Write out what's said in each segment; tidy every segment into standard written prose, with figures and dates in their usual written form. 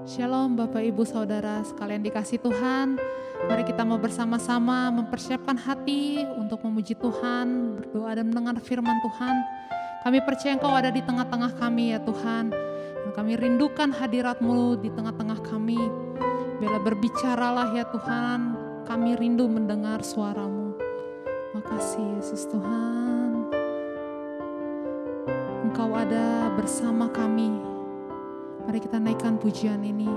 Shalom Bapak Ibu Saudara sekalian dikasih Tuhan. Mari kita mau bersama-sama mempersiapkan hati untuk memuji Tuhan, berdoa dan mendengar firman Tuhan. Kami percaya Engkau ada di tengah-tengah kami ya Tuhan. Dan kami rindukan hadirat-Mu di tengah-tengah kami. Bila berbicaralah ya Tuhan, kami rindu mendengar suara-Mu. Makasih Yesus Tuhan. Engkau ada bersama kami. Mari kita naikkan pujian ini.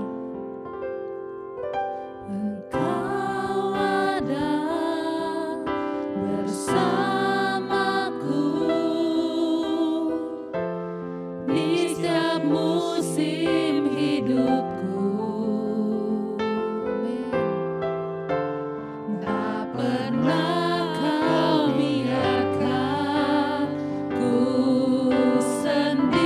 Engkau ada bersamaku di setiap musim hidupku. Tak pernah Kau biarkan ku sendiri.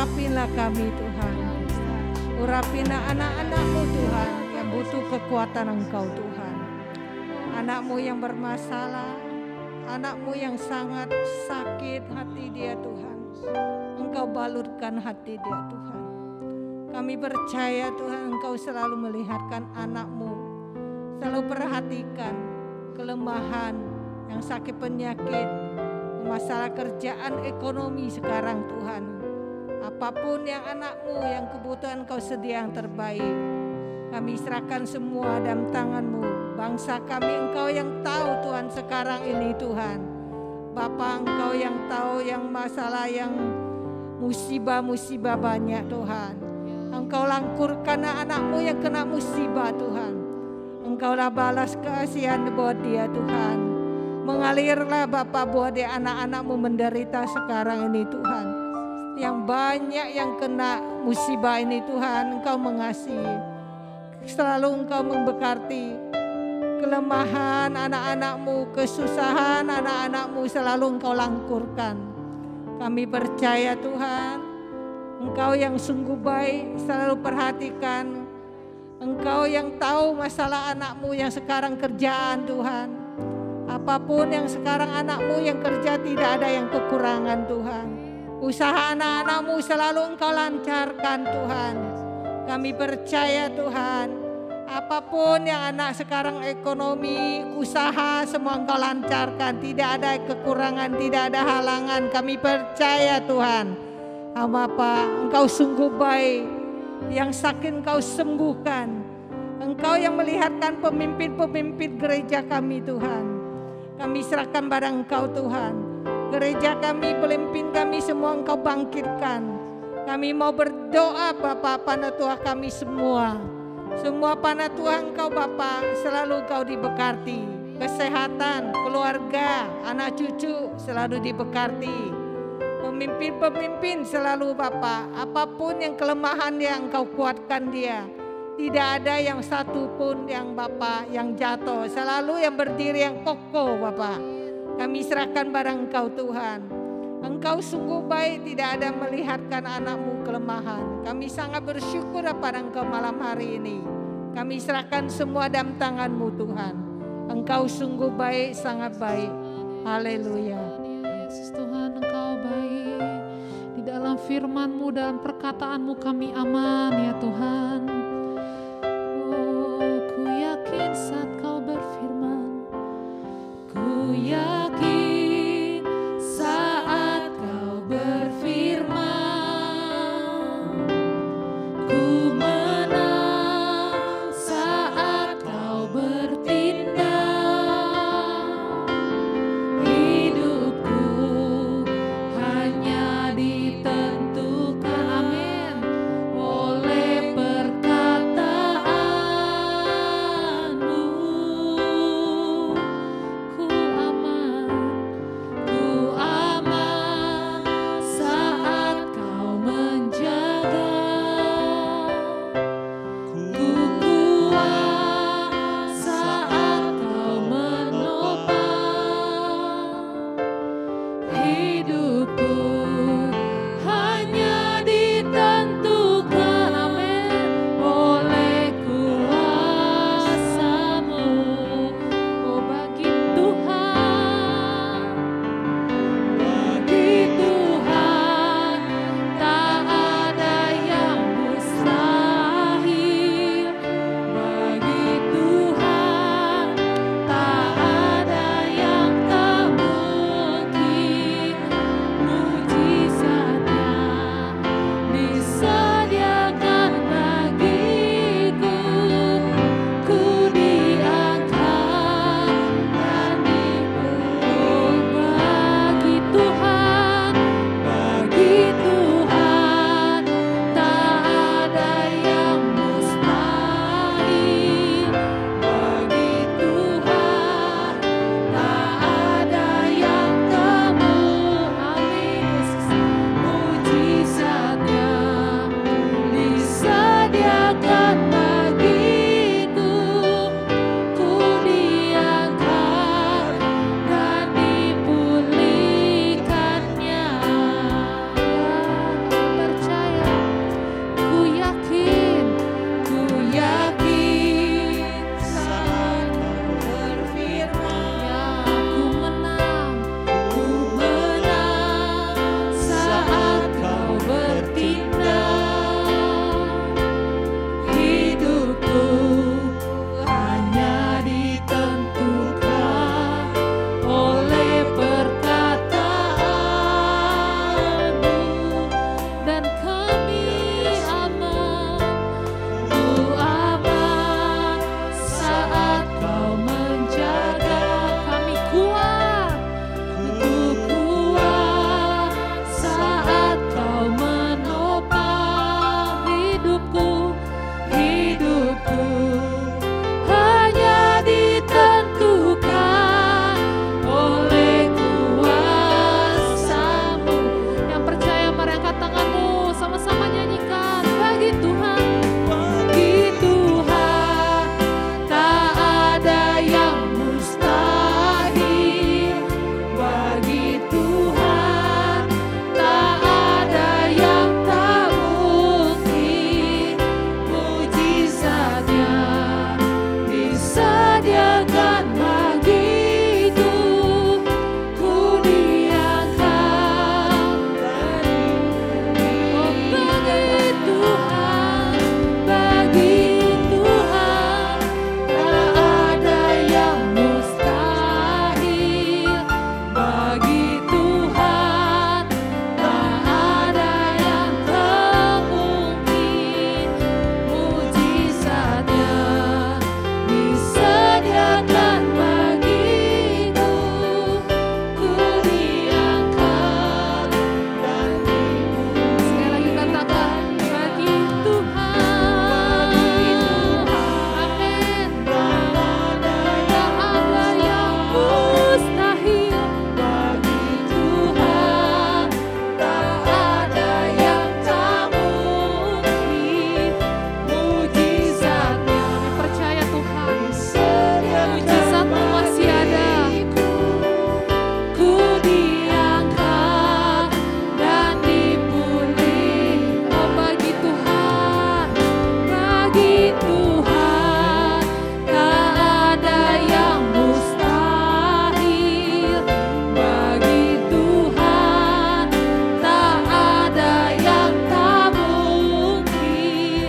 Urapilah kami Tuhan. Urapilah anak-anak-Mu Tuhan yang butuh kekuatan Engkau Tuhan. Anak-Mu yang bermasalah, anak-Mu yang sangat sakit hati dia Tuhan. Engkau balurkan hati dia Tuhan. Kami percaya Tuhan Engkau selalu melihatkan anak-Mu, selalu perhatikan kelemahan, yang sakit penyakit, masalah kerjaan, ekonomi sekarang Tuhan. Apapun yang anak-Mu, yang kebutuhan Engkau sedia yang terbaik, kami serahkan semua dalam tangan-Mu. Bangsa kami Engkau yang tahu Tuhan sekarang ini Tuhan. Bapa Engkau yang tahu yang masalah, yang musibah-musibah banyak Tuhan. Engkau langkurkan anak-Mu yang kena musibah Tuhan. Engkaulah balas kasihan buat dia Tuhan. Mengalirlah Bapa buat dia anak-anak-Mu menderita sekarang ini Tuhan. Yang banyak yang kena musibah ini Tuhan, Engkau mengasihi. Selalu Engkau memberkati kelemahan anak-anak-Mu, kesusahan anak-anak-Mu selalu Engkau langkurkan. Kami percaya Tuhan, Engkau yang sungguh baik selalu perhatikan. Engkau yang tahu masalah anak-Mu yang sekarang kerjaan Tuhan. Apapun yang sekarang anak-Mu yang kerja tidak ada yang kekurangan Tuhan. Usaha anak-anak-Mu selalu Engkau lancarkan Tuhan. Kami percaya Tuhan, apapun yang anak sekarang ekonomi, usaha semua Engkau lancarkan. Tidak ada kekurangan, tidak ada halangan. Kami percaya Tuhan. Bapa, Engkau sungguh baik, yang sakit Engkau sembuhkan. Engkau yang melihatkan pemimpin-pemimpin gereja kami Tuhan. Kami serahkan barang Engkau Tuhan. Gereja kami, pemimpin kami semua Engkau bangkitkan. Kami mau berdoa Bapa, Panatua kami semua. Semua Panatua Engkau Bapa, selalu Engkau diberkati. Kesehatan, keluarga, anak cucu selalu diberkati. Pemimpin-pemimpin selalu Bapa, apapun yang kelemahan yang Engkau kuatkan dia. Tidak ada yang satu pun yang Bapa yang jatuh, selalu yang berdiri yang kokoh Bapa. Kami serahkan barang Engkau Tuhan. Engkau sungguh baik, tidak ada melihatkan anak-Mu kelemahan. Kami sangat bersyukur pada Engkau malam hari ini. Kami serahkan semua dalam tangan-Mu Tuhan. Engkau sungguh baik, sangat baik. Haleluya. Yesus Tuhan, Engkau baik. Di dalam firman-Mu, dalam perkataan-Mu kami aman ya Tuhan. Oh, ku yakin saat Kau berfirman, Ku yakin saat Kau berfirman, ku menang saat Kau bertindak. Hidupku hanya ditentukan oleh perkataan dan kami aman. Ku aman saat Kau menjaga. Kami kuat, ku kuat saat Kau menopang hidupku. Hidupku hanya ditentukan oleh kuasa-Mu. Yang percaya mari angkat tanganmu, sama-sama nyanyikan. Bagi Tuhan Bagi Tuhan tak ada yang mustahil. Bagi Tuhan tak ada yang tak mungkin. Mujizatnya disediakan bagiku. Ku diangkat dari bagi Tuhan tak ada yang mustahil. Bagi Tuhan tak ada yang tak mungkin. Mujizatnya disediakan bagiku. Ku diangkat dan dimuliakan. sekali lagi katakan bagi Tuhan. Amin. Tak ada yang mustahil. Bagi Tuhan tak ada yang tak mungkin. Mujizatnya Percaya Tuhan, disediakan mujizat-Mu masih ada. Ku diangkat dan dipulihkan. Oh, bagi Tuhan, Bagi Tuhan tak ada yang mustahil. Bagi Tuhan tak ada yang tak mungkin.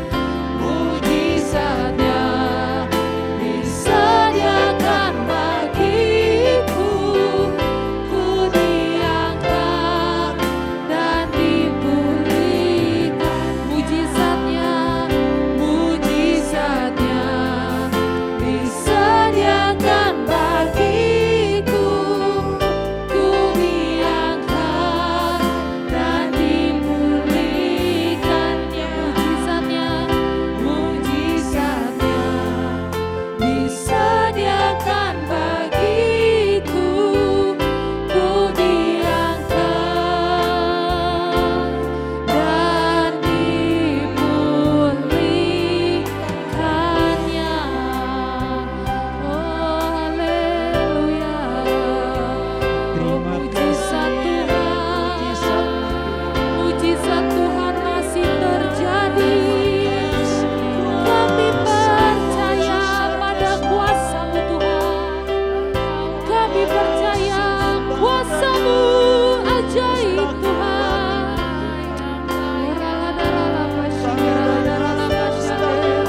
Mujizatnya disediakan bagiku. Ku diangkat dan dipulihkan. Mujizatnya disediakan bagiku. Ku diangkat dan dipulihkan. Mujizatnya disediakan bagiku. Ku diangkat dan dipulihkannya. Oh haleluya. Oh mujizat Tuhan, mujizat Tuhan masih terjadi. Kami percaya pada kuasa-Mu Tuhan. Kami percaya kuasa-Mu ajaib Tuhan. Setiap kami ya Tuhan.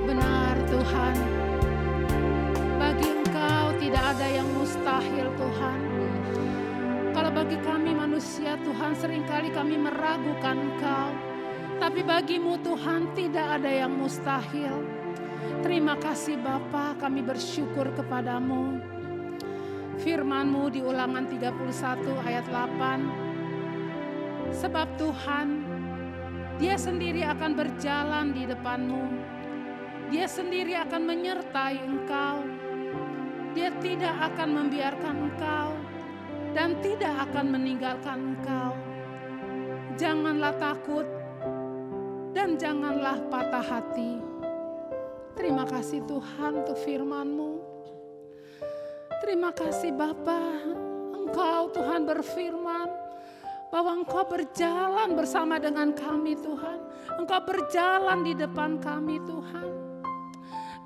benar Tuhan. Bagi Engkau tidak ada yang mustahil Tuhan. Kalau bagi kami manusia Tuhan, seringkali kami meragukan Engkau. Tapi bagimu Tuhan tidak ada yang mustahil. Terima kasih Bapa, kami bersyukur kepadamu. Firman-Mu di Ulangan 31 ayat 8. Sebab Tuhan, Dia sendiri akan berjalan di depan-Mu. Dia sendiri akan menyertai engkau. Dia tidak akan membiarkan engkau dan tidak akan meninggalkan engkau. Janganlah takut dan janganlah patah hati. Terima kasih Tuhan untuk firman-Mu. Terima kasih Bapa, Engkau Tuhan berfirman bahwa Engkau berjalan bersama dengan kami Tuhan. Engkau berjalan di depan kami Tuhan.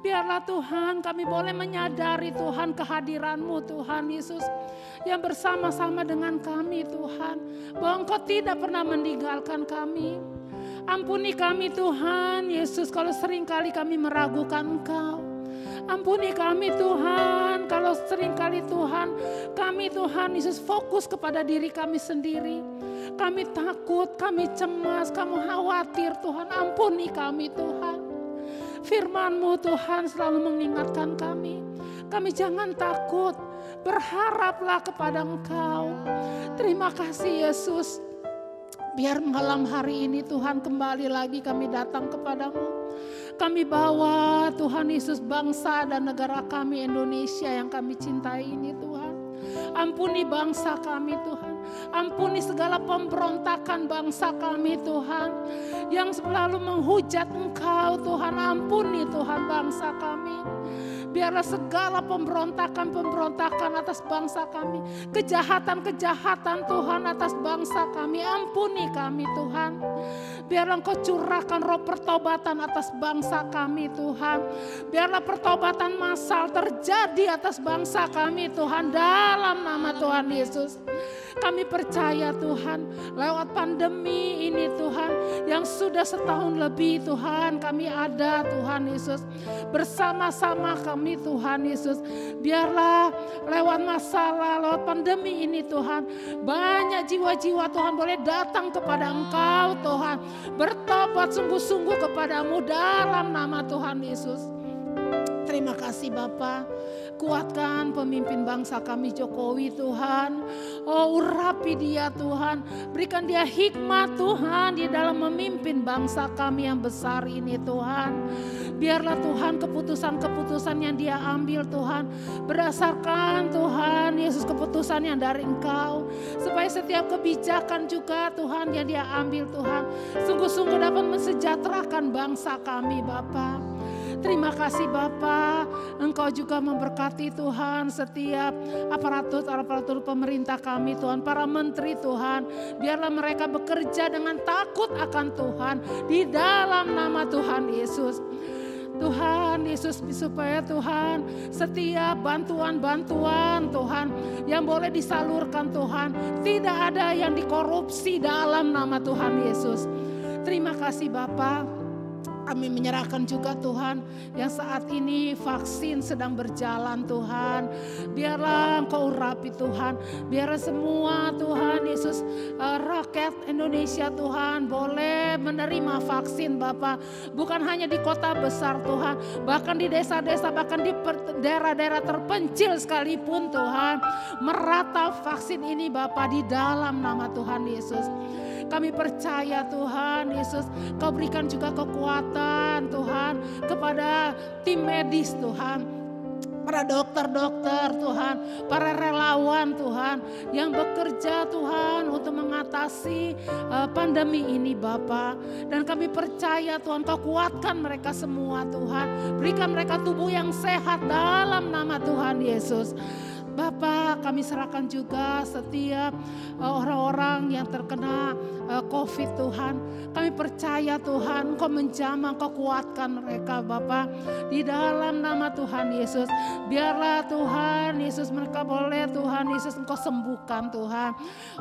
Biarlah Tuhan kami boleh menyadari Tuhan kehadiran-Mu Tuhan Yesus yang bersama-sama dengan kami Tuhan. Bahwa Engkau tidak pernah meninggalkan kami. Ampuni kami Tuhan Yesus kalau seringkali kami meragukan Engkau. Ampuni kami Tuhan kalau seringkali Tuhan kami Tuhan Yesus fokus kepada diri kami sendiri. Kami takut, kami cemas, kami khawatir Tuhan. Ampuni kami Tuhan. Firman-Mu Tuhan selalu mengingatkan kami. Kami jangan takut, berharaplah kepada Engkau. Terima kasih Yesus. Biar malam hari ini Tuhan kembali lagi kami datang kepadamu. Kami bawa Tuhan Yesus bangsa dan negara kami Indonesia yang kami cintai ini Tuhan. Ampuni bangsa kami Tuhan. Ampuni segala pemberontakan bangsa kami Tuhan. Yang selalu menghujat Engkau Tuhan. Ampuni Tuhan bangsa kami. Biarlah segala pemberontakan atas bangsa kami. Kejahatan-kejahatan Tuhan atas bangsa kami. Ampuni kami Tuhan. Biarlah Engkau curahkan roh pertobatan atas bangsa kami Tuhan. Biarlah pertobatan massal terjadi atas bangsa kami Tuhan. Dalam nama Tuhan Yesus. Kami percaya Tuhan lewat pandemi ini Tuhan. Yang sudah setahun lebih Tuhan kami ada Tuhan Yesus. Bersama-sama kami Tuhan Yesus. Biarlah lewat masalah, lewat pandemi ini Tuhan. Banyak jiwa-jiwa Tuhan boleh datang kepada Engkau Tuhan. Bertobat sungguh-sungguh kepadamu dalam nama Tuhan Yesus. Terima kasih Bapa. Kuatkan pemimpin bangsa kami Jokowi Tuhan. Oh urapi dia Tuhan. Berikan dia hikmat Tuhan di dalam memimpin bangsa kami yang besar ini Tuhan. Biarlah Tuhan keputusan-keputusan yang dia ambil Tuhan. Berdasarkan Tuhan Yesus keputusan yang dari Engkau. Supaya setiap kebijakan juga Tuhan yang dia ambil Tuhan. Sungguh-sungguh dapat mensejahterakan bangsa kami Bapa. Terima kasih Bapa, Engkau juga memberkati Tuhan setiap aparatur pemerintah kami Tuhan, para menteri Tuhan. Biarlah mereka bekerja dengan takut akan Tuhan di dalam nama Tuhan Yesus. Tuhan Yesus, supaya Tuhan setiap bantuan-bantuan Tuhan yang boleh disalurkan Tuhan, tidak ada yang dikorupsi dalam nama Tuhan Yesus. Terima kasih Bapa. Kami menyerahkan juga Tuhan yang saat ini vaksin sedang berjalan Tuhan. Biarlah Engkau urapi Tuhan. Biarlah semua Tuhan Yesus rakyat Indonesia Tuhan boleh menerima vaksin Bapa. Bukan hanya di kota besar Tuhan. Bahkan di desa-desa, bahkan di daerah-daerah terpencil sekalipun Tuhan. Merata vaksin ini Bapa di dalam nama Tuhan Yesus. Kami percaya Tuhan Yesus, Kau berikan juga kekuatan Tuhan kepada tim medis Tuhan. Para dokter-dokter Tuhan, para relawan Tuhan yang bekerja Tuhan untuk mengatasi pandemi ini Bapa. Dan kami percaya Tuhan Kau kuatkan mereka semua Tuhan. Berikan mereka tubuh yang sehat dalam nama Tuhan Yesus. Bapa, kami serahkan juga setiap orang-orang yang terkena COVID Tuhan. Kami percaya Tuhan Engkau menjamah, Engkau kuatkan mereka Bapa. Di dalam nama Tuhan Yesus. Biarlah Tuhan Yesus mereka boleh Tuhan Yesus Engkau sembuhkan Tuhan.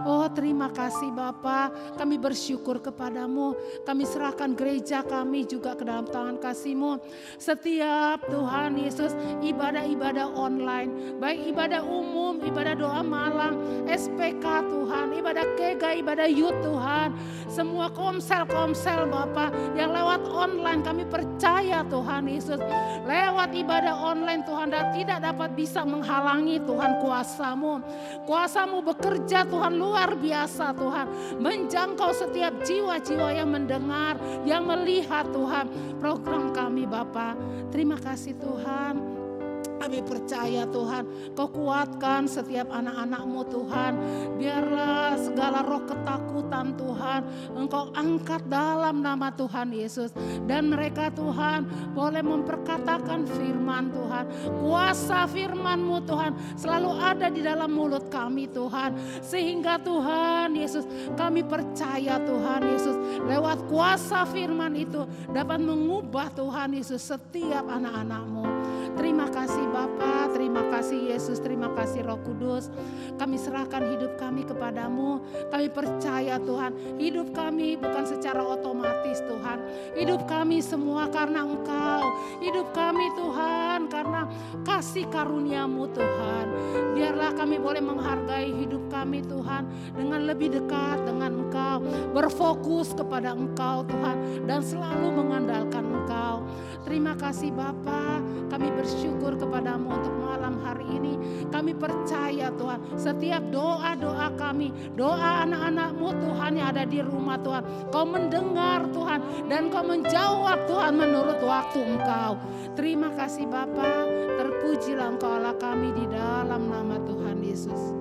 Oh terima kasih Bapa. Kami bersyukur kepadamu. Kami serahkan gereja kami juga ke dalam tangan kasih-Mu. Setiap Tuhan Yesus ibadah-ibadah online. Baik ibadah umum, ibadah doa malam, SPK Tuhan, ibadah kega, ibadah youth Tuhan. Semua komsel-komsel Bapa yang lewat online kami percaya Tuhan Yesus. Lewat ibadah online Tuhan dan tidak dapat bisa menghalangi Tuhan kuasa-Mu. Kuasa-Mu bekerja Tuhan luar biasa Tuhan. Menjangkau setiap jiwa-jiwa yang mendengar, yang melihat Tuhan program kami Bapa. Terima kasih Tuhan. kami percaya Tuhan, Kau kuatkan setiap anak-anak-Mu Tuhan. Biarlah segala roh ketakutan Tuhan Engkau angkat dalam nama Tuhan Yesus. Dan mereka Tuhan boleh memperkatakan firman Tuhan. Kuasa firman-Mu Tuhan selalu ada di dalam mulut kami Tuhan. Sehingga Tuhan Yesus, kami percaya Tuhan Yesus, lewat kuasa firman itu dapat mengubah Tuhan Yesus setiap anak-anak-Mu. Terima kasih Bapa, terima kasih Yesus, terima kasih Roh Kudus. Kami serahkan hidup kami kepadamu. Kami percaya Tuhan, hidup kami bukan secara otomatis Tuhan. Hidup kami semua karena Engkau. Hidup kami Tuhan karena kasih karunia-Mu Tuhan. Biarlah kami boleh menghargai hidup kami Tuhan dengan lebih dekat dengan Engkau. Berfokus kepada Engkau Tuhan dan selalu mengandalkan Engkau. Terima kasih Bapa, kami bersyukur kepadamu untuk malam hari ini. Kami percaya Tuhan, setiap doa-doa kami, doa anak-anak-Mu Tuhan yang ada di rumah Tuhan, Kau mendengar Tuhan dan Kau menjawab Tuhan menurut waktu Engkau. Terima kasih Bapa, terpujilah Engkau Allah kami di dalam nama Tuhan Yesus.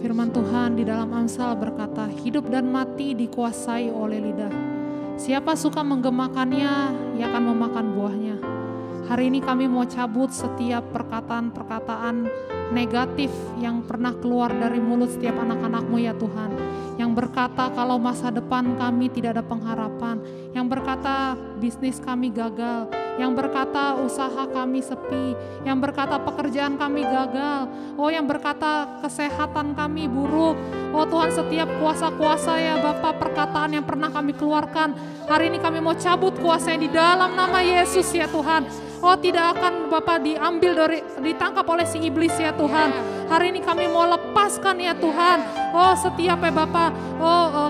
Firman Tuhan di dalam Amsal berkata, hidup dan mati dikuasai oleh lidah. Siapa suka menggemakannya, ia akan memakan buahnya. Hari ini kami mau cabut setiap perkataan-perkataan negatif yang pernah keluar dari mulut setiap anak-anak-Mu ya Tuhan. Yang berkata kalau masa depan kami tidak ada pengharapan. Yang berkata bisnis kami gagal. Yang berkata usaha kami sepi. Yang berkata pekerjaan kami gagal. Oh, yang berkata kesehatan kami buruk. Oh Tuhan, setiap kuasa-kuasa ya Bapa, perkataan yang pernah kami keluarkan, hari ini kami mau cabut kuasa yang di dalam nama Yesus ya Tuhan. Oh, tidak akan Bapak ditangkap oleh si iblis ya Tuhan. Hari ini kami mau lepaskan ya Tuhan. Oh, setiap ya Bapak,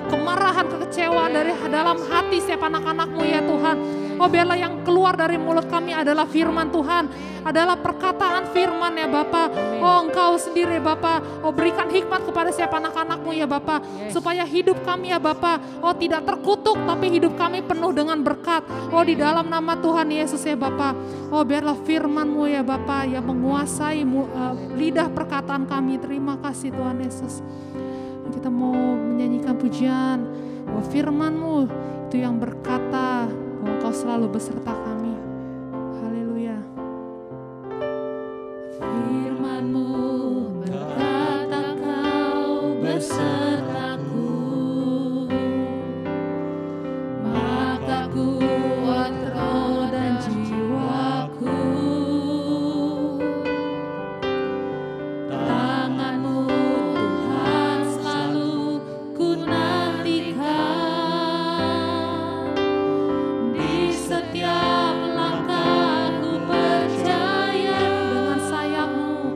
kemarahan, kekecewaan dari dalam hati setiap anak-anak-Mu ya Tuhan. Oh, biarlah yang keluar dari mulut kami adalah firman Tuhan, adalah perkataan firman ya Bapa. Oh, Engkau sendiri Bapa, oh berikan hikmat kepada setiap anak-anak-Mu ya Bapa, supaya hidup kami ya Bapa, oh tidak terkutuk, tapi hidup kami penuh dengan berkat. Oh, di dalam nama Tuhan Yesus ya Bapa. Oh, biarlah firman-Mu ya Bapa yang menguasai lidah perkataan kami. Terima kasih Tuhan Yesus. Kita mau menyanyikan pujian bahwa firman-Mu itu yang berkata bahwa Engkau selalu beserta kami. Haleluya. Firman-Mu berkata Kau besertaku, maka kuat roh dan jiwaku. Tangan-Mu Tuhan selalu ku nantikan. Di setiap langkahku percaya dengan sayap-Mu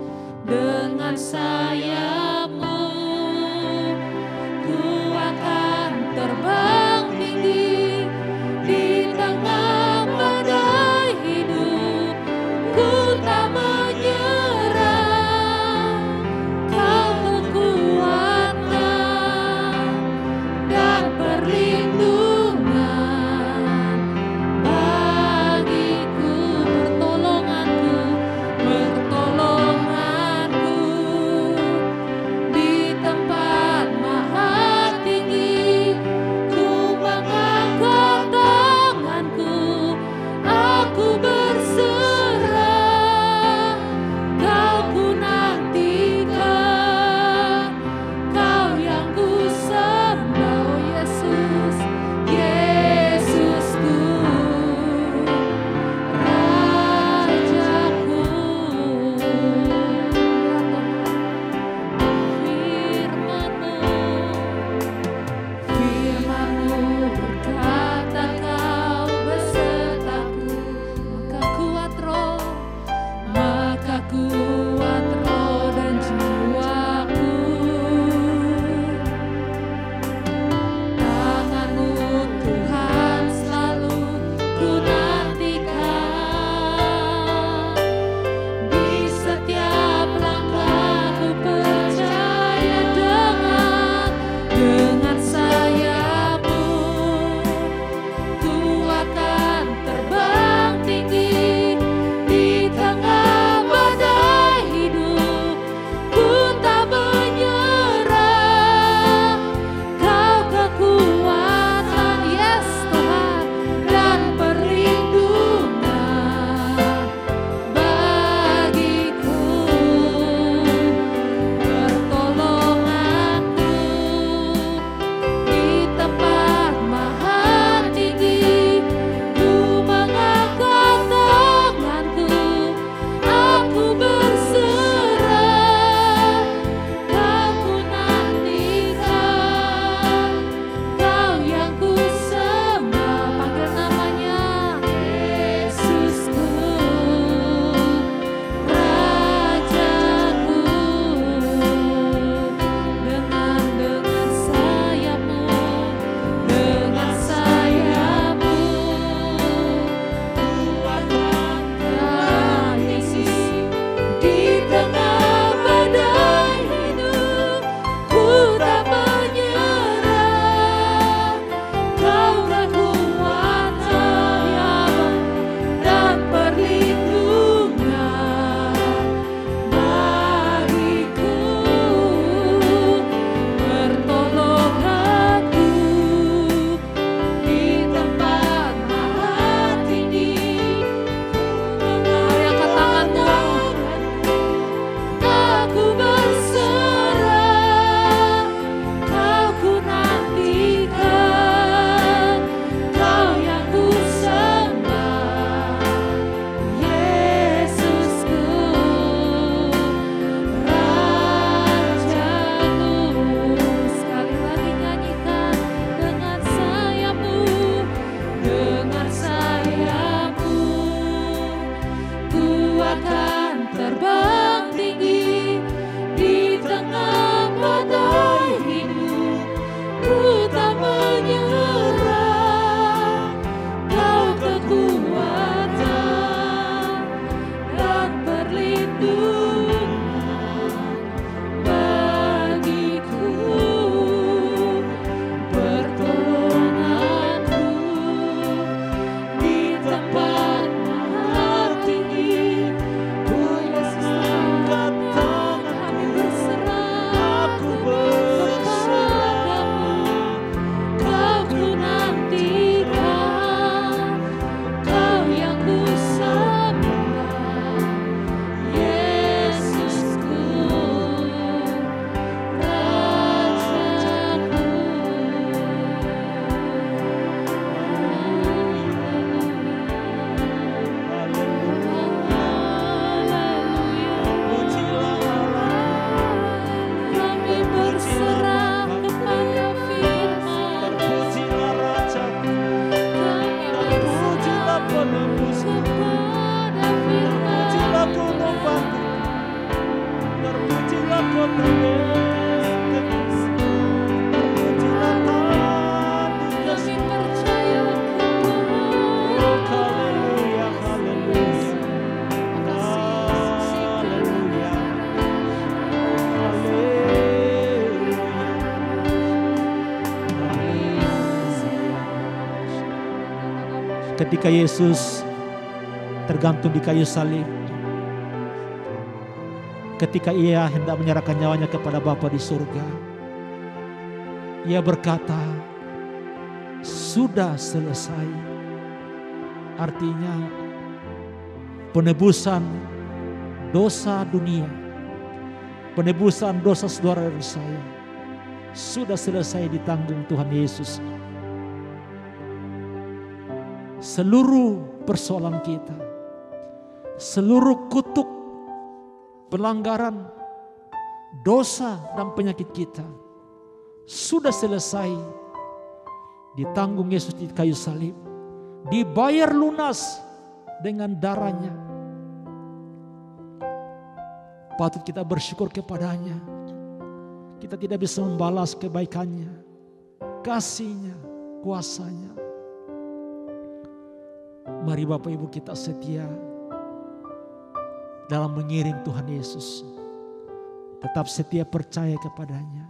Ketika Yesus tergantung di kayu salib, ketika ia hendak menyerahkan nyawanya kepada Bapa di surga, ia berkata, sudah selesai. Artinya penebusan dosa dunia, penebusan dosa saudara dan saya sudah selesai ditanggung Tuhan Yesus. Seluruh persoalan kita, seluruh kutuk, pelanggaran, dosa dan penyakit kita sudah selesai ditanggung Yesus di kayu salib, dibayar lunas dengan darahnya. Patut kita bersyukur kepadanya. Kita tidak bisa membalas kebaikannya, kasihnya, kuasanya. Mari Bapak Ibu kita setia dalam mengiring Tuhan Yesus. Tetap setia percaya kepadanya.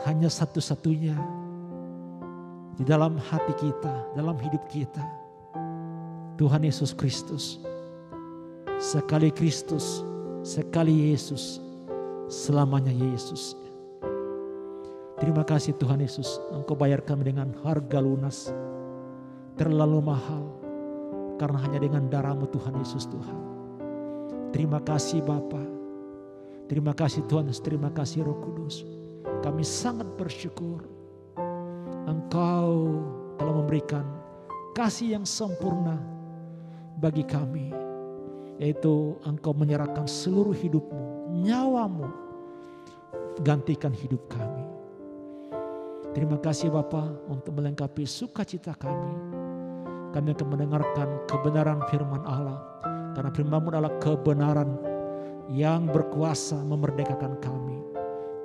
Hanya satu-satunya di dalam hati kita, dalam hidup kita, Tuhan Yesus Kristus. Sekali Kristus, sekali Yesus, selamanya Yesus. Terima kasih Tuhan Yesus, Engkau bayar kami dengan harga lunas. Terlalu mahal, karena hanya dengan darah-Mu Tuhan Yesus Tuhan. Terima kasih Bapa, terima kasih Tuhan Yesus, terima kasih Roh Kudus. Kami sangat bersyukur Engkau telah memberikan kasih yang sempurna bagi kami. Yaitu Engkau menyerahkan seluruh hidup-Mu, nyawa-Mu, gantikan hidup kami. Terima kasih Bapa untuk melengkapi sukacita kami. Kami akan mendengarkan kebenaran firman Allah. Karena firman-Mu adalah kebenaran yang berkuasa memerdekakan kami,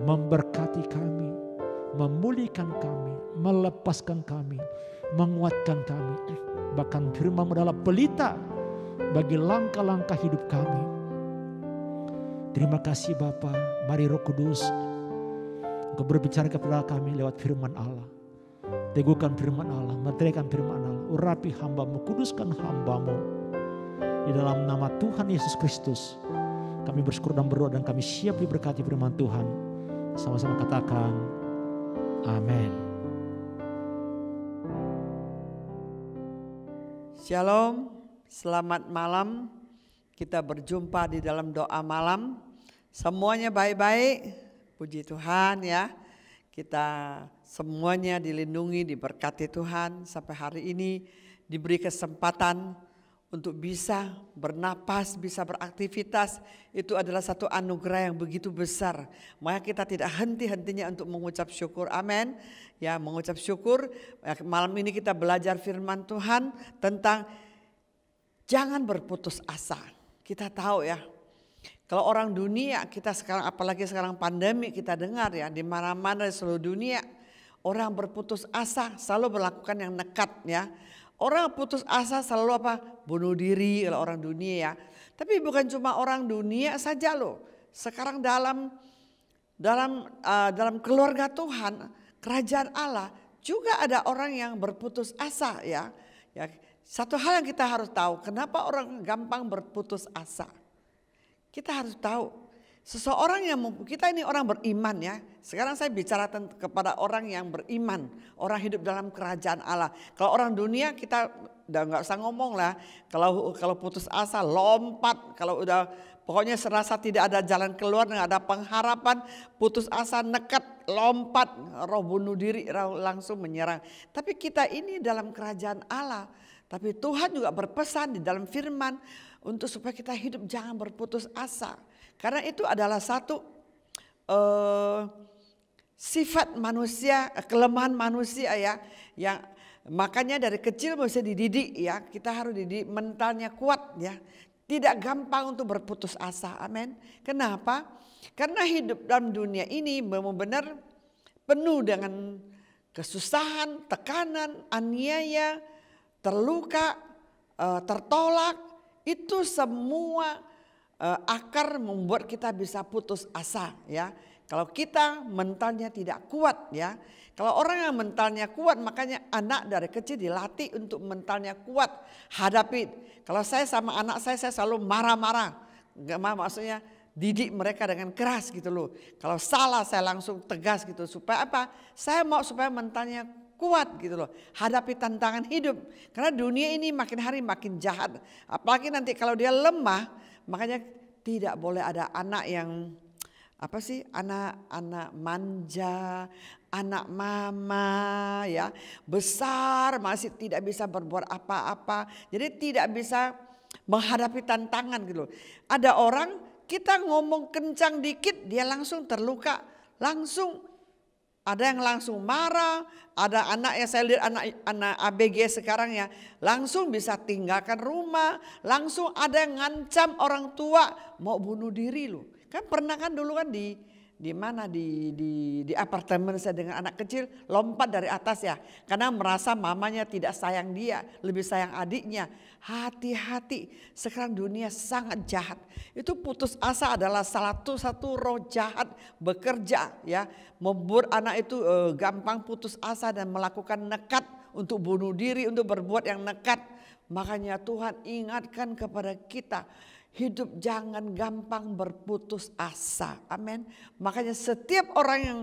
memberkati kami, memulihkan kami, melepaskan kami, menguatkan kami. Bahkan firman-Mu adalah pelita bagi langkah-langkah hidup kami. Terima kasih Bapa. Mari Roh Kudus, Engkau berbicara kepada kami lewat firman Allah. Teguhkan firman Allah, meteraikan firman Allah. Urapi hamba-Mu, kuduskan hamba-Mu. Di dalam nama Tuhan Yesus Kristus, kami bersyukur dan berdoa dan kami siap diberkati firman Tuhan. Sama-sama katakan, amin. Shalom, selamat malam. Kita berjumpa di dalam doa malam. Semuanya baik-baik. Puji Tuhan ya, kita semuanya dilindungi, diberkati Tuhan sampai hari ini diberi kesempatan untuk bisa bernapas, bisa beraktivitas. Itu adalah satu anugerah yang begitu besar. Maka kita tidak henti-hentinya untuk mengucap syukur, amin. Ya, mengucap syukur. Malam ini kita belajar firman Tuhan tentang jangan berputus asa. Kita tahu ya, kalau orang dunia kita sekarang, apalagi sekarang pandemi, kita dengar ya di mana-mana di seluruh dunia orang berputus asa, selalu melakukan yang nekat ya. Orang putus asa selalu apa? Bunuh diri kalau orang dunia ya. Tapi bukan cuma orang dunia saja loh. Sekarang dalam keluarga Tuhan, kerajaan Allah juga ada orang yang berputus asa ya. Ya, satu hal yang kita harus tahu, kenapa orang gampang berputus asa? Kita harus tahu, seseorang yang kita ini orang beriman ya. Sekarang saya bicara kepada orang yang beriman, orang hidup dalam kerajaan Allah. Kalau orang dunia kita udah nggak usah ngomong lah. Kalau putus asa lompat, kalau udah pokoknya serasa tidak ada jalan keluar, nggak ada pengharapan, putus asa, nekat, lompat, roh bunuh diri langsung menyerang. Tapi kita ini dalam kerajaan Allah. Tapi Tuhan juga berpesan di dalam firman untuk supaya kita hidup jangan berputus asa. Karena itu adalah satu sifat manusia, kelemahan manusia ya. Yang makanya dari kecil mesti dididik ya. Kita harus dididik mentalnya kuat ya. Tidak gampang untuk berputus asa. Amin. Kenapa? Karena hidup dalam dunia ini benar-benar penuh dengan kesusahan, tekanan, aniaya, terluka, tertolak. Itu semua akar membuat kita bisa putus asa, ya. Kalau kita mentalnya tidak kuat, ya. Kalau orang yang mentalnya kuat, makanya anak dari kecil dilatih untuk mentalnya kuat. Hadapi. Kalau saya sama anak saya selalu marah-marah. Maksudnya didik mereka dengan keras gitu loh. Kalau salah saya langsung tegas gitu. Supaya apa? Saya mau supaya mentalnya kuat gitu loh. Hadapi tantangan hidup. Karena dunia ini makin hari makin jahat. Apalagi nanti kalau dia lemah, makanya tidak boleh ada anak yang anak manja, anak mama, ya, besar masih tidak bisa berbuat apa-apa. Jadi tidak bisa menghadapi tantangan gitu. Ada orang kita ngomong kencang dikit dia langsung terluka, langsung ada yang langsung marah, ada anak yang saya lihat anak ABG sekarang ya, langsung bisa tinggalkan rumah, langsung ada yang ngancam orang tua mau bunuh diri loh. Kan pernah kan dulu kan di apartemen saya dengan anak kecil lompat dari atas ya. Karena merasa mamanya tidak sayang dia, lebih sayang adiknya. Hati-hati, sekarang dunia sangat jahat. Itu putus asa adalah salah satu roh jahat bekerja ya. Membuat anak itu gampang putus asa dan melakukan nekat untuk bunuh diri, untuk berbuat yang nekat. Makanya Tuhan ingatkan kepada kita. Hidup jangan gampang berputus asa. Amin. Makanya setiap orang yang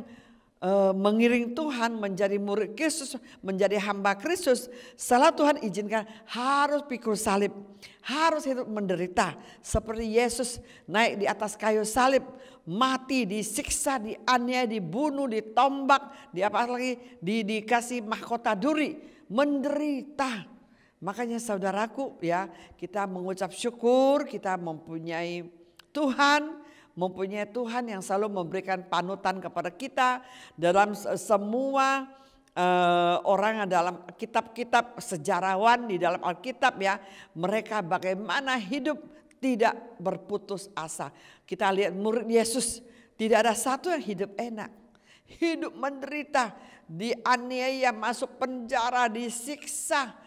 mengiring Tuhan menjadi murid Kristus, menjadi hamba Kristus, setelah Tuhan izinkan harus pikul salib, harus hidup menderita. Seperti Yesus naik di atas kayu salib, mati, disiksa, dianiaya, dibunuh, ditombak, dikasih mahkota duri, menderita. Makanya saudaraku ya, kita mengucap syukur kita mempunyai Tuhan yang selalu memberikan panutan kepada kita dalam semua orang dalam kitab-kitab sejarawan di dalam Alkitab ya, mereka bagaimana hidup tidak berputus asa. Kita lihat murid Yesus, tidak ada satu yang hidup enak. Hidup menderita, dianiaya, masuk penjara, disiksa,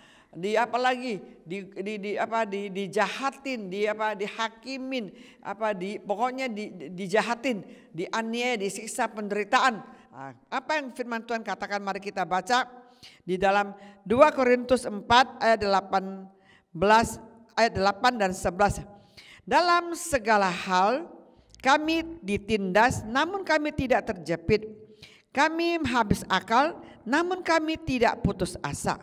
dijahatin, dihakimin, pokoknya dijahatin, dianiaya, disiksa, penderitaan. Nah, apa yang firman Tuhan katakan, mari kita baca di dalam 2 Korintus 4 ayat 8 dan 11. Dalam segala hal kami ditindas namun kami tidak terjepit. Kami habis akal namun kami tidak putus asa.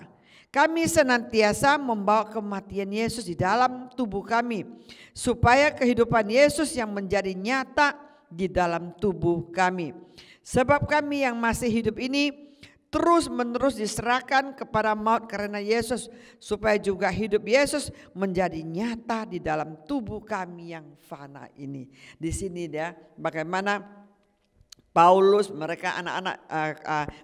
Kami senantiasa membawa kematian Yesus di dalam tubuh kami, supaya kehidupan Yesus yang menjadi nyata di dalam tubuh kami. Sebab kami yang masih hidup ini terus menerus diserahkan kepada maut karena Yesus, supaya juga hidup Yesus menjadi nyata di dalam tubuh kami yang fana ini. Di sini dia bagaimana Paulus, mereka anak-anak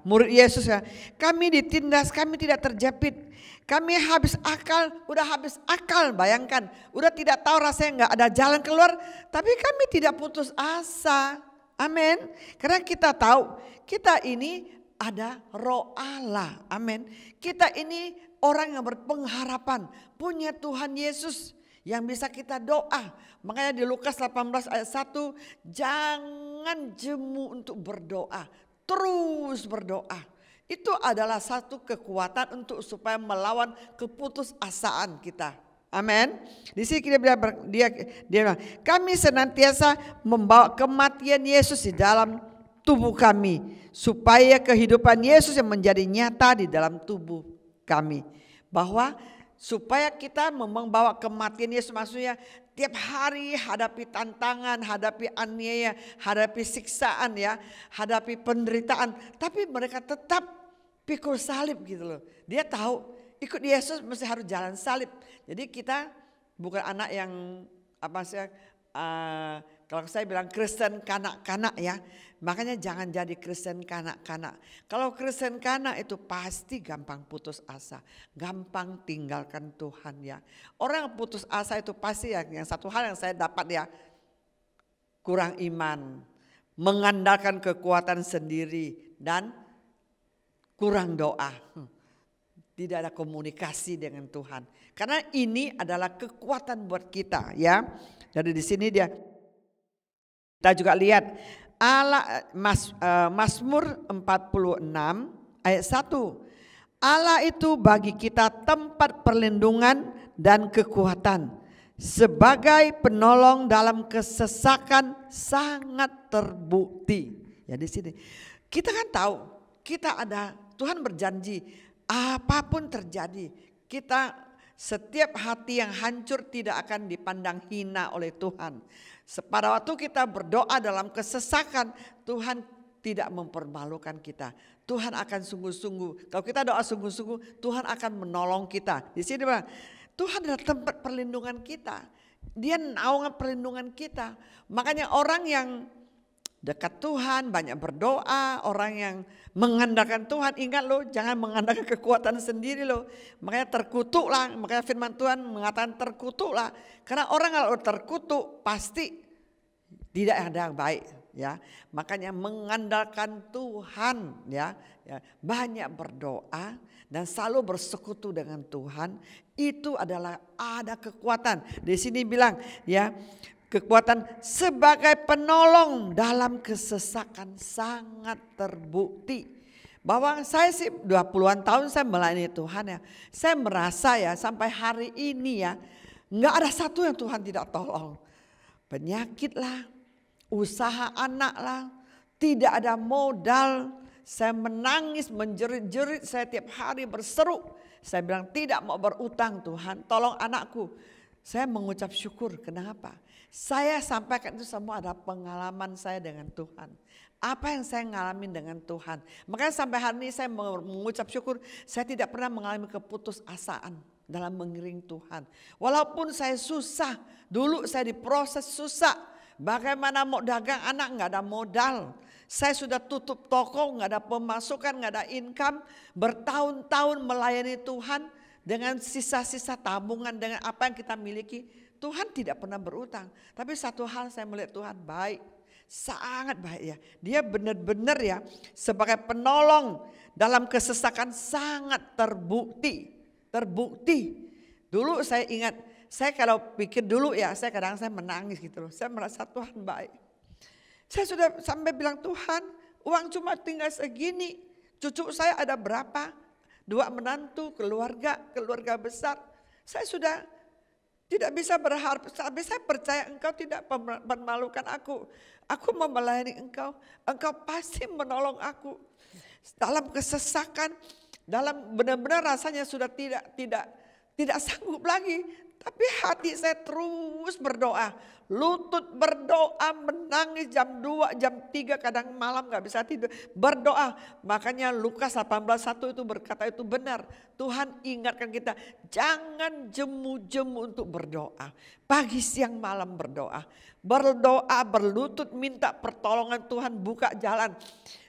murid Yesus ya. Kami ditindas, kami tidak terjepit. Kami habis akal, udah habis akal, bayangkan. Udah tidak tahu rasanya, nggak ada jalan keluar. Tapi kami tidak putus asa. Amin. Karena kita tahu, kita ini ada roh Allah. Amin. Kita ini orang yang berpengharapan, punya Tuhan Yesus yang bisa kita doa. Makanya di Lukas 18 ayat 1, jangan jemu untuk berdoa, terus berdoa. Itu adalah satu kekuatan untuk supaya melawan keputusasaan kita. Amin. Di sini dia bilang, kami senantiasa membawa kematian Yesus di dalam tubuh kami, supaya kehidupan Yesus yang menjadi nyata di dalam tubuh kami. Bahwa supaya kita membawa kematian Yesus, maksudnya tiap hari hadapi tantangan, hadapi aniaya, hadapi siksaan ya, hadapi penderitaan. Tapi mereka tetap pikul salib gitu loh. Dia tahu ikut Yesus mesti harus jalan salib. Jadi kita bukan anak yang kalau saya bilang Kristen kanak-kanak ya, makanya jangan jadi Kristen kanak-kanak. Kalau Kristen kanak itu pasti gampang putus asa, gampang tinggalkan Tuhan ya. Orang yang putus asa itu pasti ya, yang satu hal yang saya dapat ya, kurang iman, mengandalkan kekuatan sendiri dan kurang doa. Tidak ada komunikasi dengan Tuhan. Karena ini adalah kekuatan buat kita ya. Jadi di sini kita juga lihat Mazmur 46 ayat 1. Allah itu bagi kita tempat perlindungan dan kekuatan. Sebagai penolong dalam kesesakan sangat terbukti. Ya di sini kita kan tahu kita ada, Tuhan berjanji apapun terjadi, kita setiap hati yang hancur tidak akan dipandang hina oleh Tuhan. Pada waktu kita berdoa dalam kesesakan, Tuhan tidak mempermalukan kita. Tuhan akan sungguh-sungguh, kalau kita doa sungguh-sungguh, Tuhan akan menolong kita. Di sini Tuhan adalah tempat perlindungan kita. Dia naungan perlindungan kita. Makanya orang yang dekat Tuhan, banyak berdoa, orang yang mengandalkan Tuhan, ingat loh, jangan mengandalkan kekuatan sendiri loh. Makanya terkutuklah, makanya firman Tuhan mengatakan terkutuklah. Karena orang kalau terkutuk pasti tidak ada yang baik ya. Makanya mengandalkan Tuhan ya, banyak berdoa dan selalu bersekutu dengan Tuhan, itu adalah ada kekuatan. Di sini bilang ya, kekuatan sebagai penolong dalam kesesakan sangat terbukti. Bahwa saya sih 20-an tahun saya melayani Tuhan ya. Saya merasa ya sampai hari ini ya, nggak ada satu yang Tuhan tidak tolong. Penyakit lah, usaha anak lah, tidak ada modal. Saya menangis, menjerit-jerit, saya tiap hari berseru. Saya bilang tidak mau berutang, Tuhan tolong anakku. Saya mengucap syukur, kenapa? Saya sampaikan itu semua ada pengalaman saya dengan Tuhan. Apa yang saya ngalamin dengan Tuhan. Makanya sampai hari ini saya mengucap syukur, saya tidak pernah mengalami keputusasaan dalam mengiring Tuhan. Walaupun saya susah, dulu saya diproses susah. Bagaimana mau dagang anak nggak ada modal. Saya sudah tutup toko, nggak ada pemasukan, nggak ada income. Bertahun-tahun melayani Tuhan dengan sisa-sisa tabungan, dengan apa yang kita miliki. Tuhan tidak pernah berutang. Tapi satu hal saya melihat Tuhan baik, sangat baik ya. Dia benar-benar ya sebagai penolong dalam kesesakan sangat terbukti. Terbukti. Dulu saya ingat, saya kalau pikir dulu ya, saya kadang saya menangis gitu loh. Saya merasa Tuhan baik. Saya sudah sampai bilang Tuhan, uang cuma tinggal segini. Cucu saya ada berapa? 2 menantu, keluarga besar. Saya sudah tidak bisa berharap, tapi saya percaya Engkau tidak memalukan aku. Aku mau melayani Engkau, Engkau pasti menolong aku. Dalam kesesakan, dalam benar-benar rasanya sudah tidak sanggup lagi. Tapi hati saya terus berdoa, lutut berdoa, menangis jam 2, jam 3 kadang malam gak bisa tidur, berdoa. Makanya Lukas 18:1 itu berkata itu benar. Tuhan ingatkan kita, jangan jemu-jemu untuk berdoa. Pagi siang malam berdoa. Berdoa, berlutut minta pertolongan Tuhan, buka jalan.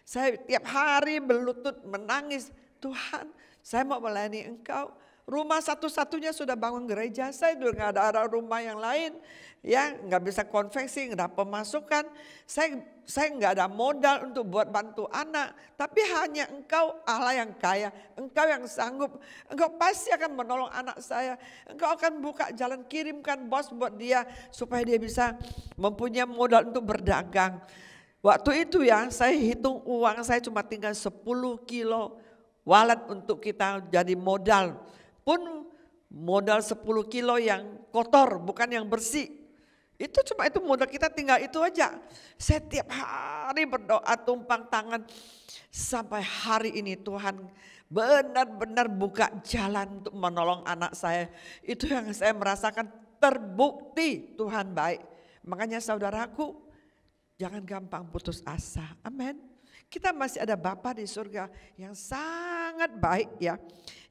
Saya tiap hari berlutut menangis, Tuhan saya mau melayani Engkau. Rumah satu-satunya sudah bangun gereja, saya juga nggak ada rumah yang lain, ya nggak bisa konveksi, nggak ada pemasukan, saya nggak ada modal untuk buat bantu anak, tapi hanya Engkau Allah yang kaya, Engkau yang sanggup, Engkau pasti akan menolong anak saya, Engkau akan buka jalan, kirimkan bos buat dia supaya dia bisa mempunyai modal untuk berdagang. Waktu itu ya saya hitung uang saya cuma tinggal 10 kilo walet untuk kita jadi modal. Pun modal 10 kilo yang kotor bukan yang bersih. Itu modal kita tinggal itu aja. Saya tiap hari berdoa tumpang tangan. Sampai hari ini Tuhan benar-benar buka jalan untuk menolong anak saya. Itu yang saya merasakan terbukti Tuhan baik. Makanya saudaraku jangan gampang putus asa. Amin. Kita masih ada Bapa di surga yang sangat baik ya.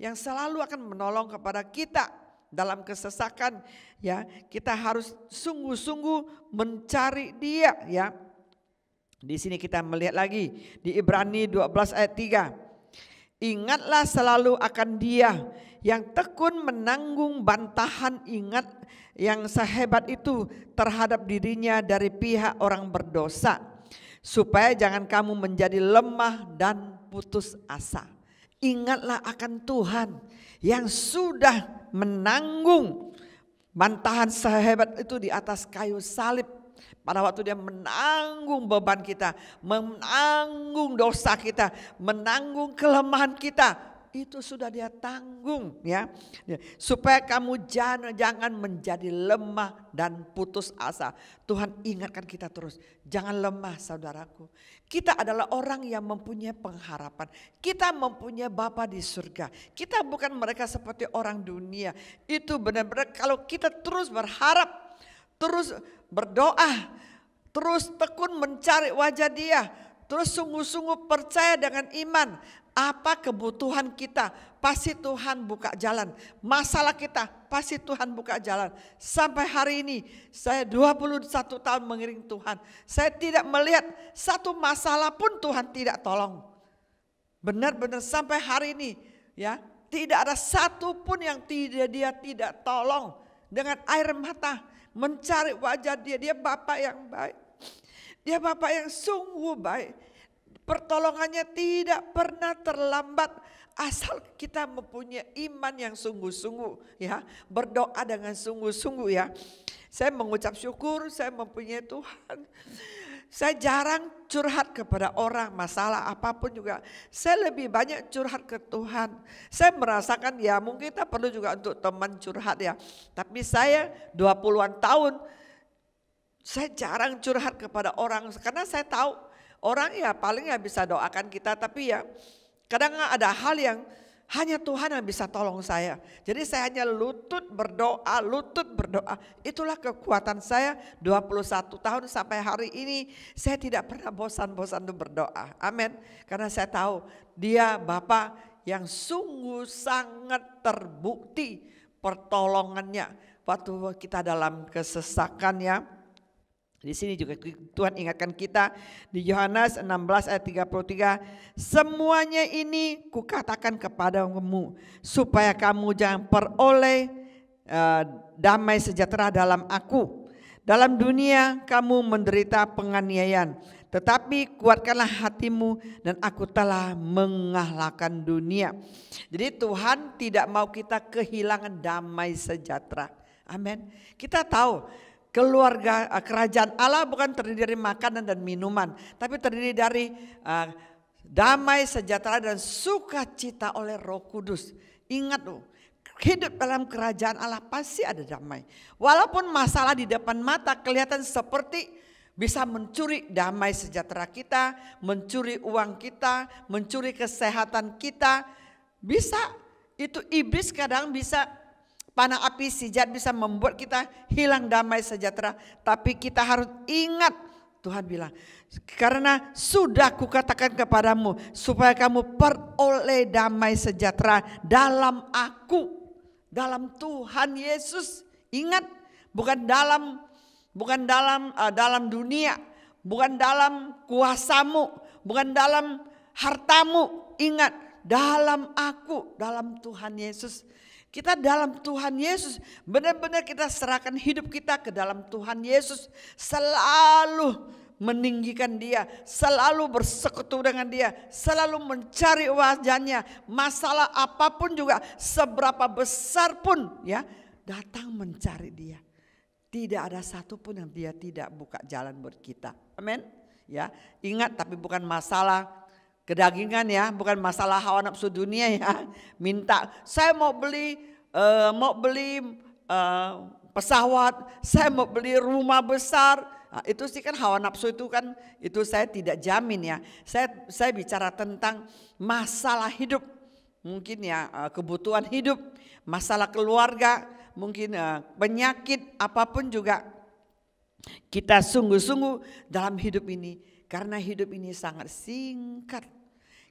Yang selalu akan menolong kepada kita. dalam kesesakan, ya, kita harus sungguh-sungguh mencari Dia, ya. Di sini kita melihat lagi di Ibrani 12 ayat 3. Ingatlah selalu akan Dia yang tekun menanggung bantahan yang sehebat itu terhadap dirinya dari pihak orang berdosa, supaya jangan kamu menjadi lemah dan putus asa. Ingatlah akan Tuhan yang sudah menanggung bantahan sehebat itu di atas kayu salib. Pada waktu Dia menanggung beban kita, menanggung dosa kita, menanggung kelemahan kita, itu sudah Dia tanggung, ya. Supaya kamu jangan menjadi lemah dan putus asa. Tuhan ingatkan kita terus, jangan lemah saudaraku. Kita adalah orang yang mempunyai pengharapan. Kita mempunyai Bapa di surga. Kita bukan mereka seperti orang dunia. Itu benar-benar kalau kita terus berharap, terus berdoa, terus tekun mencari wajah Dia, terus sungguh-sungguh percaya dengan iman, apa kebutuhan kita pasti Tuhan buka jalan. Masalah kita pasti Tuhan buka jalan. Sampai hari ini saya 21 tahun mengiring Tuhan, saya tidak melihat satu masalah pun Tuhan tidak tolong. Benar-benar sampai hari ini, ya, tidak ada satu pun yang Dia tidak tolong. Dengan air mata mencari wajah Dia. Dia Bapa yang baik. Dia Bapa yang sungguh baik. Pertolongannya tidak pernah terlambat asal kita mempunyai iman yang sungguh-sungguh, ya. Berdoa dengan sungguh-sungguh, ya. Saya mengucap syukur saya mempunyai Tuhan. Saya jarang curhat kepada orang, masalah apapun juga. Saya lebih banyak curhat ke Tuhan. Saya merasakan, ya, mungkin kita perlu juga untuk teman curhat, ya. Tapi saya 20-an tahun saya jarang curhat kepada orang, karena saya tahu orang ya paling ya bisa doakan kita, tapi ya kadang ada hal yang hanya Tuhan yang bisa tolong saya. Jadi saya hanya lutut berdoa. Itulah kekuatan saya 21 tahun sampai hari ini. Saya tidak pernah bosan-bosan untuk berdoa. Amin. Karena saya tahu Dia Bapa yang sungguh sangat terbukti pertolongannya waktu kita dalam kesesakannya. Di sini juga Tuhan ingatkan kita di Yohanes 16 ayat 33, semuanya ini kukatakan kepadamu supaya kamu jangan peroleh damai sejahtera dalam aku. Dalam dunia kamu menderita penganiayaan, tetapi kuatkanlah hatimu dan aku telah mengalahkan dunia. Jadi Tuhan tidak mau kita kehilangan damai sejahtera. Amin. Kita tahu keluarga kerajaan Allah bukan terdiri dari makanan dan minuman, tapi terdiri dari damai sejahtera dan sukacita oleh Roh Kudus. Ingat loh, hidup dalam kerajaan Allah pasti ada damai. Walaupun masalah di depan mata kelihatan seperti bisa mencuri damai sejahtera kita, mencuri uang kita, mencuri kesehatan kita. Bisa, itu iblis kadang bisa, panah api si-jahat bisa membuat kita hilang damai sejahtera. Tapi kita harus ingat, Tuhan bilang, karena sudah kukatakan kepadamu supaya kamu peroleh damai sejahtera dalam aku, dalam Tuhan Yesus. Ingat, bukan dalam dunia, bukan dalam kuasamu, bukan dalam hartamu. Ingat, dalam aku, dalam Tuhan Yesus. Kita dalam Tuhan Yesus, benar-benar kita serahkan hidup kita ke dalam Tuhan Yesus. Selalu meninggikan Dia, selalu bersekutu dengan Dia, selalu mencari wajahnya. Masalah apapun juga, seberapa besar pun, ya, datang mencari Dia. Tidak ada satupun yang Dia tidak buka jalan buat kita. Amin. Ya, ingat, tapi bukan masalah kedagingan, ya, bukan masalah hawa nafsu dunia, ya. Minta, saya mau beli pesawat, saya mau beli rumah besar. Nah, itu sih kan hawa nafsu, itu kan itu saya tidak jamin, ya. Saya bicara tentang masalah hidup, mungkin ya kebutuhan hidup, masalah keluarga, mungkin penyakit apapun juga. Kita sungguh-sungguh dalam hidup ini, karena hidup ini sangat singkat.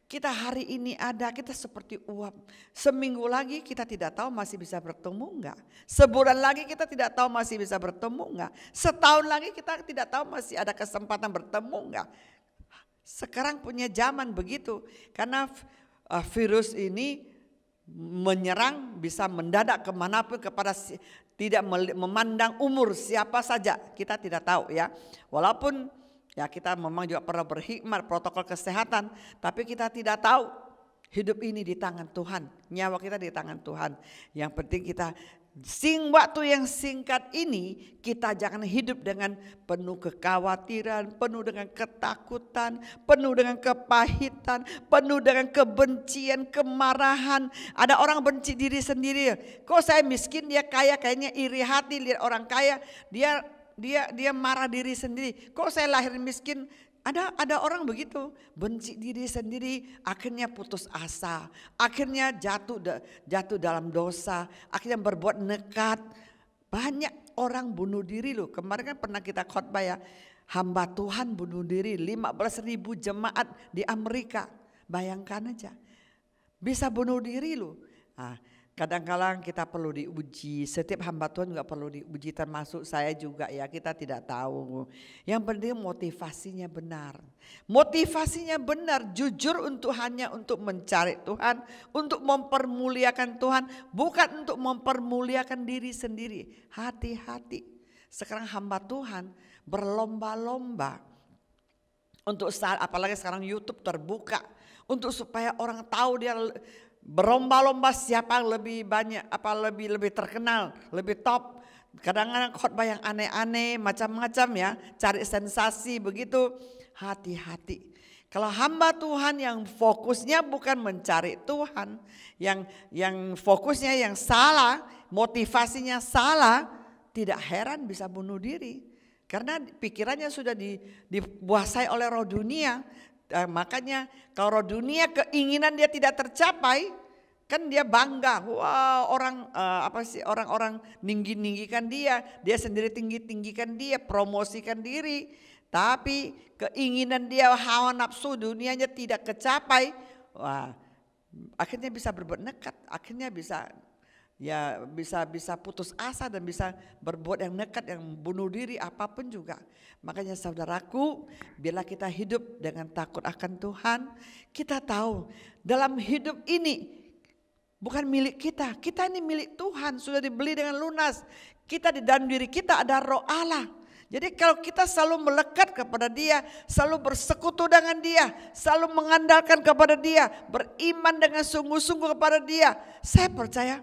Kita hari ini ada, kita seperti uap. Seminggu lagi kita tidak tahu masih bisa bertemu enggak. Sebulan lagi kita tidak tahu masih bisa bertemu enggak. Setahun lagi kita tidak tahu masih ada kesempatan bertemu enggak. Sekarang punya zaman begitu. Karena virus ini menyerang, bisa mendadak kemanapun, kepada tidak memandang umur siapa saja. Kita tidak tahu ya. Walaupun ya kita memang juga perlu berhikmat protokol kesehatan, tapi kita tidak tahu hidup ini di tangan Tuhan, nyawa kita di tangan Tuhan. Yang penting kita waktu yang singkat ini kita jangan hidup dengan penuh kekhawatiran, penuh dengan ketakutan, penuh dengan kepahitan, penuh dengan kebencian, kemarahan. Ada orang benci diri sendiri. Kok saya miskin, dia kaya, kayaknya iri hati lihat orang kaya, dia marah diri sendiri. Kok saya lahir miskin? Ada orang begitu, benci diri sendiri, akhirnya putus asa, akhirnya jatuh dalam dosa, akhirnya berbuat nekat. Banyak orang bunuh diri loh. Kemarin kan pernah kita khotbah ya, hamba Tuhan bunuh diri 15.000 jemaat di Amerika. Bayangkan aja, bisa bunuh diri loh. Nah, kadang-kadang kita perlu diuji, setiap hamba Tuhan juga perlu diuji, termasuk saya juga ya, kita tidak tahu. Yang penting motivasinya benar. Motivasinya benar, jujur hanya untuk mencari Tuhan, untuk mempermuliakan Tuhan, bukan untuk mempermuliakan diri sendiri. Hati-hati. Sekarang hamba Tuhan berlomba-lomba untuk saat, apalagi sekarang YouTube terbuka, untuk supaya orang tahu dia berlomba-lomba siapa yang lebih banyak, lebih terkenal, lebih top. Kadang-kadang khotbah yang aneh-aneh, macam-macam ya, cari sensasi begitu. Hati-hati. Kalau hamba Tuhan yang fokusnya bukan mencari Tuhan, yang fokusnya yang salah, motivasinya salah, tidak heran bisa bunuh diri. Karena pikirannya sudah dikuasai oleh roh dunia. Makanya kalau roh dunia keinginan dia tidak tercapai, kan dia bangga. Wah, orang-orang tinggikan dia sendiri tinggikan dia, promosikan diri. Tapi keinginan dia, hawa nafsu dunianya tidak kecapai. Wah, akhirnya bisa berbuat nekat, akhirnya bisa putus asa dan bisa berbuat yang nekat, yang bunuh diri, apapun juga. Makanya saudaraku, bila kita hidup dengan takut akan Tuhan, kita tahu dalam hidup ini bukan milik kita, kita ini milik Tuhan, sudah dibeli dengan lunas. Kita di dalam diri kita ada roh Allah. Jadi kalau kita selalu melekat kepada Dia, selalu bersekutu dengan Dia, selalu mengandalkan kepada Dia, beriman dengan sungguh-sungguh kepada Dia, saya percaya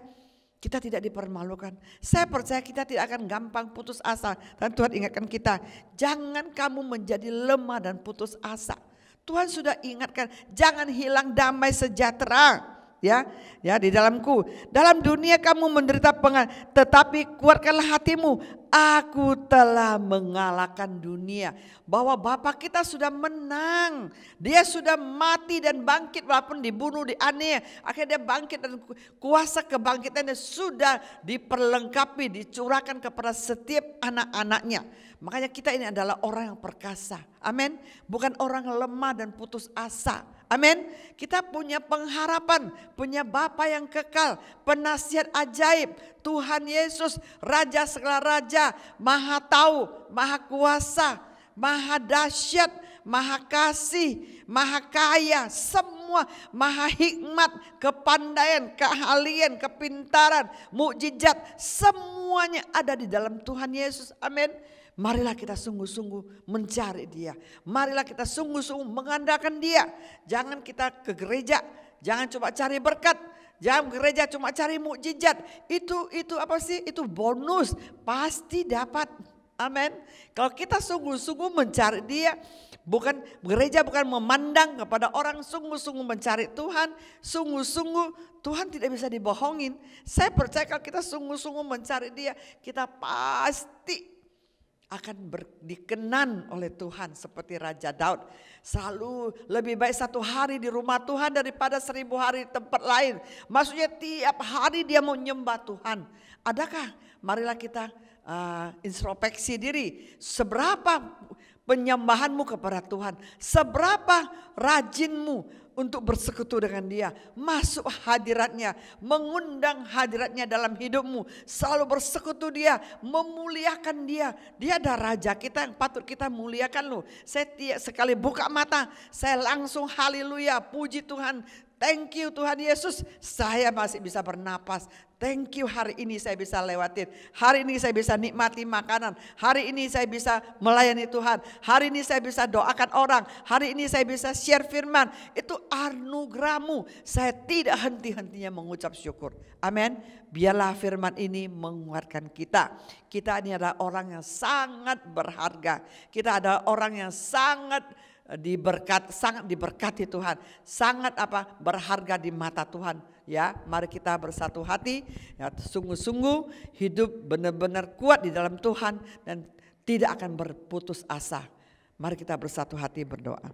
kita tidak dipermalukan. Saya percaya kita tidak akan gampang putus asa. Dan Tuhan ingatkan kita, jangan kamu menjadi lemah dan putus asa. Tuhan sudah ingatkan, jangan hilang damai sejahtera. Ya di dalamku. Dalam dunia kamu menderita pengaruh, tetapi kuatkanlah hatimu. Aku telah mengalahkan dunia. Bahwa Bapa kita sudah menang. Dia sudah mati dan bangkit walaupun dibunuh, dianiaya. Akhirnya dia bangkit dan kuasa kebangkitannya sudah diperlengkapi, dicurahkan kepada setiap anak-anaknya. Makanya kita ini adalah orang yang perkasa. Amin. Bukan orang lemah dan putus asa. Amin. Kita punya pengharapan, punya Bapa yang kekal, penasihat ajaib, Tuhan Yesus, Raja segala raja, Maha tahu, Maha kuasa, Maha dahsyat, Maha kasih, Maha kaya, semua Maha hikmat, kepandaian, keahlian, kepintaran, mukjizat, semuanya ada di dalam Tuhan Yesus. Amin. Marilah kita sungguh-sungguh mencari Dia. Marilah kita sungguh-sungguh mengandalkan Dia. Jangan kita ke gereja, jangan cuma cari berkat. Jangan ke gereja cuma cari mukjizat. Itu apa sih? Itu bonus, pasti dapat. Amin. Kalau kita sungguh-sungguh mencari Dia, bukan gereja bukan memandang kepada orang, sungguh-sungguh mencari Tuhan, sungguh-sungguh Tuhan tidak bisa dibohongin. Saya percaya kalau kita sungguh-sungguh mencari Dia, kita pasti akan dikenan oleh Tuhan seperti Raja Daud. Selalu lebih baik 1 hari di rumah Tuhan daripada 1000 hari di tempat lain. Maksudnya tiap hari dia mau nyembah Tuhan. Adakah? Marilah kita introspeksi diri. Seberapa penyembahanmu kepada Tuhan, seberapa rajinmu untuk bersekutu dengan Dia, masuk hadiratnya, mengundang hadiratnya dalam hidupmu, selalu bersekutu Dia, memuliakan Dia. Dia adalah Raja kita yang patut kita muliakan loh. Saya tiap sekali buka mata, saya langsung haleluya, puji Tuhan. Thank you Tuhan Yesus, saya masih bisa bernapas. Thank you, hari ini saya bisa lewatin. Hari ini saya bisa nikmati makanan. Hari ini saya bisa melayani Tuhan. Hari ini saya bisa doakan orang. Hari ini saya bisa share firman. Itu anugerah-Mu. Saya tidak henti-hentinya mengucap syukur. Amin. Biarlah firman ini menguatkan kita. Kita ini adalah orang yang sangat berharga. Kita adalah orang yang sangat diberkati Tuhan, sangat berharga di mata Tuhan. Ya, mari kita bersatu hati, ya, sungguh-sungguh hidup benar-benar kuat di dalam Tuhan dan tidak akan berputus asa. Mari kita bersatu hati berdoa.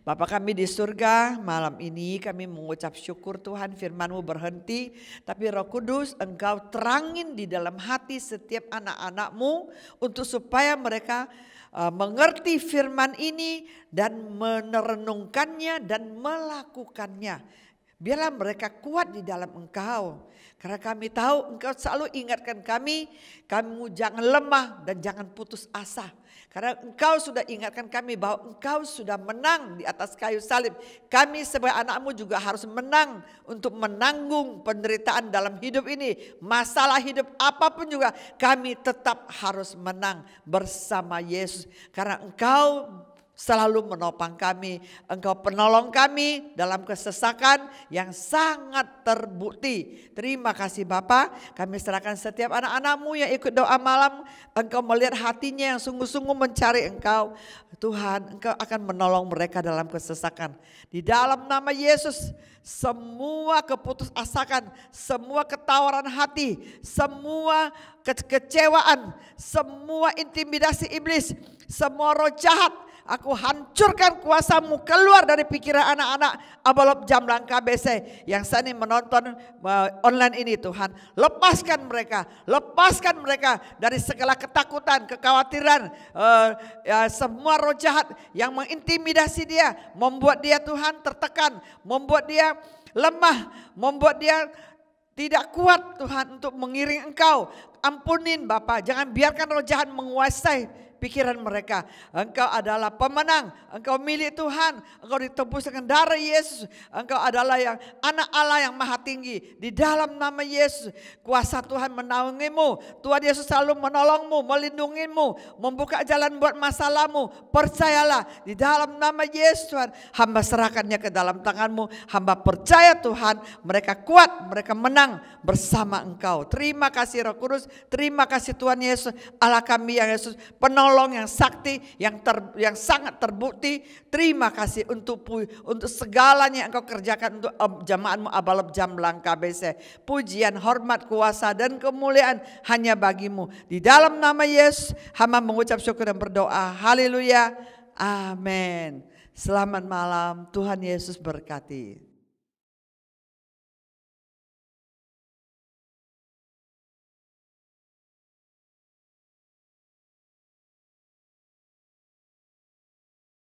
Bapa kami di surga, malam ini kami mengucap syukur Tuhan, firman-Mu berhenti, tapi Roh Kudus Engkau terangin di dalam hati setiap anak-anak-Mu untuk supaya mereka mengerti firman ini dan merenungkannya dan melakukannya. Biarlah mereka kuat di dalam Engkau. Karena kami tahu Engkau selalu ingatkan kami jangan lemah dan jangan putus asa. Karena Engkau sudah ingatkan kami bahwa Engkau sudah menang di atas kayu salib. Kami sebagai anak-Mu juga harus menang untuk menanggung penderitaan dalam hidup ini. Masalah hidup apapun juga kami tetap harus menang bersama Yesus. Karena Engkau selalu menopang kami, Engkau penolong kami dalam kesesakan yang sangat terbukti. Terima kasih Bapa, kami serahkan setiap anak-anak-Mu yang ikut doa malam. Engkau melihat hatinya yang sungguh-sungguh mencari Engkau. Tuhan, Engkau akan menolong mereka dalam kesesakan. Di dalam nama Yesus, semua keputusasaan, semua ketawaran hati, semua kekecewaan, semua intimidasi iblis, semua roh jahat, aku hancurkan kuasa-Mu keluar dari pikiran anak-anak Abalop Jamlang KBC yang saat ini menonton online ini Tuhan. Lepaskan mereka dari segala ketakutan, kekhawatiran, semua roh jahat yang mengintimidasi dia, membuat dia Tuhan tertekan, membuat dia lemah, membuat dia tidak kuat Tuhan untuk mengiring Engkau. Ampunin Bapak, jangan biarkan roh jahat menguasai pikiran mereka. Engkau adalah pemenang, Engkau milik Tuhan, Engkau ditebus dengan darah Yesus. Engkau adalah yang anak Allah yang maha tinggi. Di dalam nama Yesus, kuasa Tuhan menaungimu. Tuhan Yesus selalu menolongmu, melindungimu, membuka jalan buat masalahmu. Percayalah, di dalam nama Yesus Tuhan, hamba serahkannya ke dalam tangan-Mu. Hamba percaya Tuhan, mereka kuat, mereka menang bersama Engkau. Terima kasih Roh Kudus, terima kasih Tuhan Yesus, Allah kami yang Yesus, penolong yang sakti, yang sangat terbukti. Terima kasih untuk segalanya yang Engkau kerjakan untuk jemaat-Mu Abalop Jamlang KBC. Pujian, hormat, kuasa dan kemuliaan hanya bagi-Mu. Di dalam nama Yesus, hamba mengucap syukur dan berdoa. Haleluya. Amin. Selamat malam, Tuhan Yesus berkati.